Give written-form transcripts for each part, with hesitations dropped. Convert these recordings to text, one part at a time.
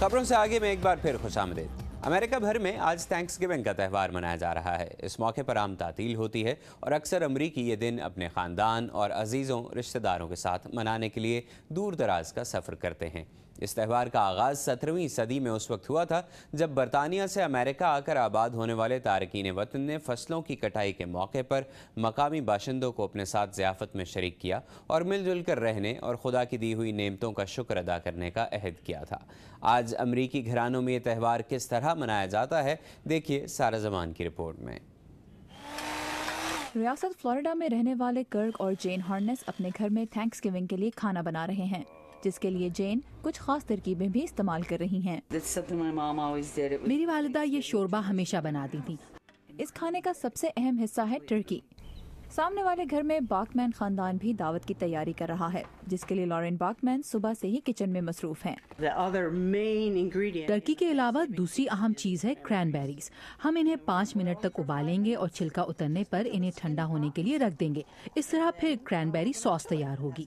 खबरों से आगे में एक बार फिर खुशामदीद। अमेरिका भर में आज थैंक्सगिविंग का त्यौहार मनाया जा रहा है। इस मौके पर आम तातील होती है और अक्सर अमरीकी ये दिन अपने ख़ानदान और अजीज़ों रिश्तेदारों के साथ मनाने के लिए दूर दराज का सफ़र करते हैं। इस त्यौहार का आगाज़ 17वीं सदी में उस वक्त हुआ था जब बरतानिया से अमेरिका आकर आबाद होने वाले तारकीन वतन ने फसलों की कटाई के मौके पर मकामी बाशिंदों को अपने साथ ज़ियाफ़त में शरीक किया और मिलजुल कर रहने और खुदा की दी हुई नेमतों का शुक्र अदा करने का अहद किया था। आज अमरीकी घरानों में ये त्यौहार किस तरह मनाया जाता है, देखिए सारा जमान की रिपोर्ट में। रियासत फ्लोरिडा में रहने वाले कर्क और जेन हार्नेस अपने घर में थैंक्सगिविंग के लिए खाना बना रहे हैं, जिसके लिए जेन कुछ खास तरकीबें भी इस्तेमाल कर रही हैं। मेरी वालिदा ये शोरबा हमेशा बनाती थी। इस खाने का सबसे अहम हिस्सा है टर्की। सामने वाले घर में बाकमैन खानदान भी दावत की तैयारी कर रहा है, जिसके लिए लॉरेन बाकमैन सुबह से ही किचन में मसरूफ हैं। टर्की के अलावा दूसरी अहम चीज है क्रैनबेरीज। हम इन्हें 5 मिनट तक उबालेंगे और छिलका उतरने पर इन्हें ठंडा होने के लिए रख देंगे। इस तरह फिर क्रैनबेरी सॉस तैयार होगी।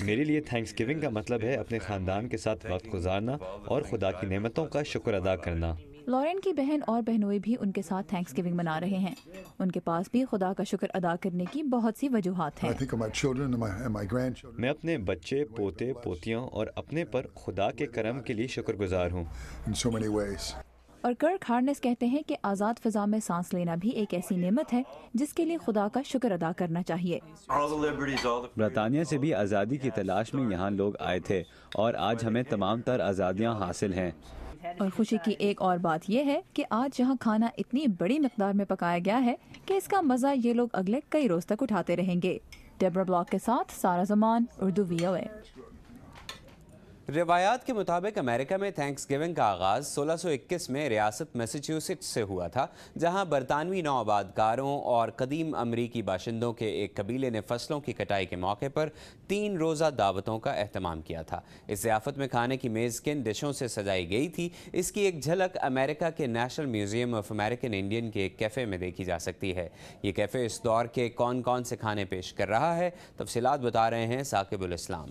मेरे लिए थैंक्सगिविंग का मतलब है अपने खानदान के साथ वक्त गुजारना और खुदा की नेमतों का शुक्र अदा करना। लॉरेन की बहन और बहनोई भी उनके साथ थैंक्सगिविंग मना रहे हैं। उनके पास भी खुदा का शुक्र अदा करने की बहुत सी वजूहात हैं। मैं अपने बच्चे, पोते, पोतियों और अपने पर खुदा के करम के लिए शुक्रगुजार हूँ। और कर्क हार्नेस कहते हैं कि आज़ाद फ़िज़ा में सांस लेना भी एक ऐसी नेमत है जिसके लिए खुदा का शुक्र अदा करना चाहिए। बरतानिया से भी आज़ादी की तलाश में यहाँ लोग आए थे और आज हमें तमाम तर आज़ादियाँ हासिल हैं। और खुशी की एक और बात यह है कि आज यहाँ खाना इतनी बड़ी मिकदार में पकाया गया है कि इसका मज़ा ये लोग अगले कई रोज़ तक उठाते रहेंगे। डेब्रा ब्लॉक के साथ सारा जमान, उर्दू VOA। रिवायात के मुताबिक अमेरिका में थैंक्सगिविंग का आगाज़ 1621 में रियासत मैसाचुसेट्स से हुआ था, जहां बरतानवी नौआबादकारों और कदीम अमरीकी बाशिंदों के एक कबीले ने फसलों की कटाई के मौके पर 3 रोज़ा दावतों का एहतमाम किया था। इस ज़ियाफ़त में खाने की मेज़ किन डिशों से सजाई गई थी, इसकी एक झलक अमेरिका के national museum of American Indian के एक कैफ़े में देखी जा सकती है। ये कैफ़े इस दौर के कौन कौन से खाने पेश कर रहा है, तफसीलात बता रहे हैं साकिबुल इस्लाम।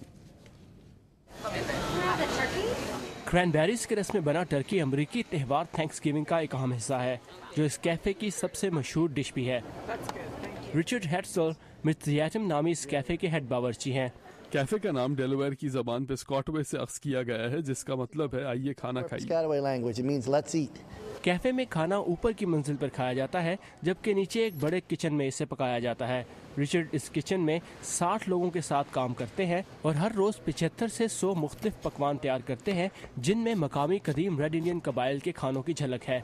क्रैनबेरीज के रस में बना टर्की अमरीकी त्यौहार थैंक्सगिविंग का एक अहम हिस्सा है, जो इस कैफे की सबसे मशहूर डिश भी है। रिचर्ड हेट्सल मित्जियाटम नामी इस कैफे के हेड बावर्ची हैं। कैफे का नाम डेलावेयर की जबान पे स्कॉटवे से अख्ज़ किया गया है, जिसका मतलब है आइए खाना खाइए। कैफे में खाना ऊपर की मंजिल पर खाया जाता है, जबकि नीचे एक बड़े किचन में इसे पकाया जाता है। रिचर्ड इस किचन में 60 लोगों के साथ काम करते हैं और हर रोज़ 75 से 100 मुख्तलिफ पकवान तैयार करते हैं, जिनमें मकामी कदीम रेड इंडियन कबाइल के खानों की झलक है।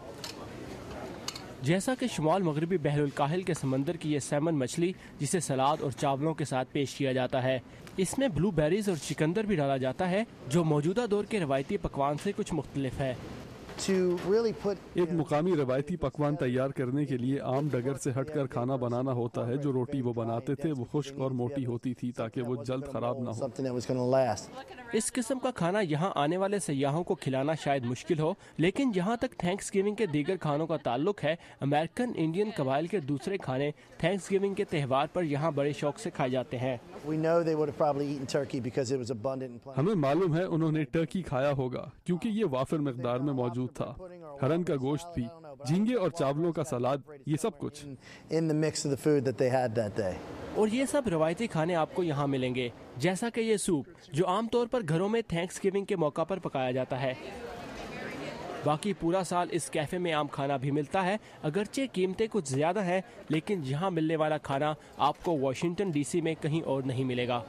जैसा कि शुमाल मगरबी बहरुल काहिल के समंदर की ये सैमन मछली, जिसे सलाद और चावलों के साथ पेश किया जाता है। इसमें ब्लूबेरीज और चिकंदर भी डाला जाता है, जो मौजूदा दौर के रवायती पकवान से कुछ मुख्तलिफ है। एक मुकामी रवायती पकवान तैयार करने के लिए आम डगर से हटकर खाना बनाना होता है। जो रोटी वो बनाते थे वो खुश्क और मोटी होती थी ताकि वो जल्द खराब ना हो। इस किस्म का खाना यहाँ आने वाले सयाहों को खिलाना शायद मुश्किल हो, लेकिन जहाँ तक थैंक्सगिविंग के दीगर खानों का ताल्लुक है, अमेरिकन इंडियन कबाइल के दूसरे खाने थैंक्सगिविंग के त्यौहार पर यहाँ बड़े शौक से खाए जाते हैं। हमें मालूम है उन्होंने टर्की खाया होगा क्योंकि ये वाफिर मिकदार में मौजूद था। हरन का गोश्त भी, झींगे और चावलों का सलाद, ये सब कुछ। और ये सब रवायती खाने आपको यहाँ मिलेंगे, जैसा कि ये सूप, जो आमतौर पर घरों में थैंक्सगिविंग के मौका पर पकाया जाता है। बाकी पूरा साल इस कैफे में आम खाना भी मिलता है, अगरचे कीमतें कुछ ज्यादा हैं, लेकिन यहाँ मिलने वाला खाना आपको वाशिंगटन DC में कहीं और नहीं मिलेगा।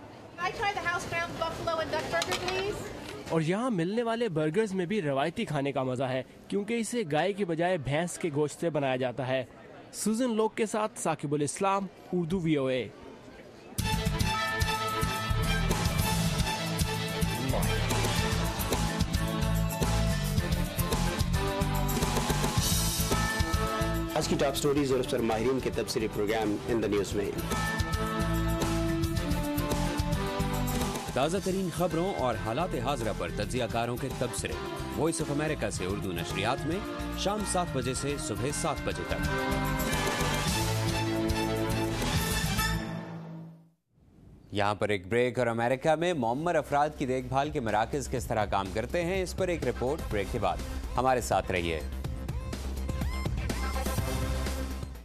और यहाँ मिलने वाले बर्गर्स में भी रवायती खाने का मजा है, क्योंकि इसे गाय की बजाय भैंस के गोश्त से बनाया जाता है। सुजन लोग के साथ साकिबुल इस्लाम, उर्दू VOA। आज की टॉप स्टोरीज और उस पर माहिरीन के तबसरे प्रोग्राम इन द न्यूज़ में। ताज़ा तरीन खबरों और हालात हाज़िरा पर तज्ज़ियाकारों के तबसरे वॉइस ऑफ अमेरिका से उर्दू नशरियात में शाम 7 बजे से सुबह 7 बजे तक। यहाँ पर एक ब्रेक। और अमेरिका में मुअम्मर अफराद की देखभाल के मराकज़ किस तरह काम करते हैं, इस पर एक रिपोर्ट ब्रेक के बाद। हमारे साथ रहिए।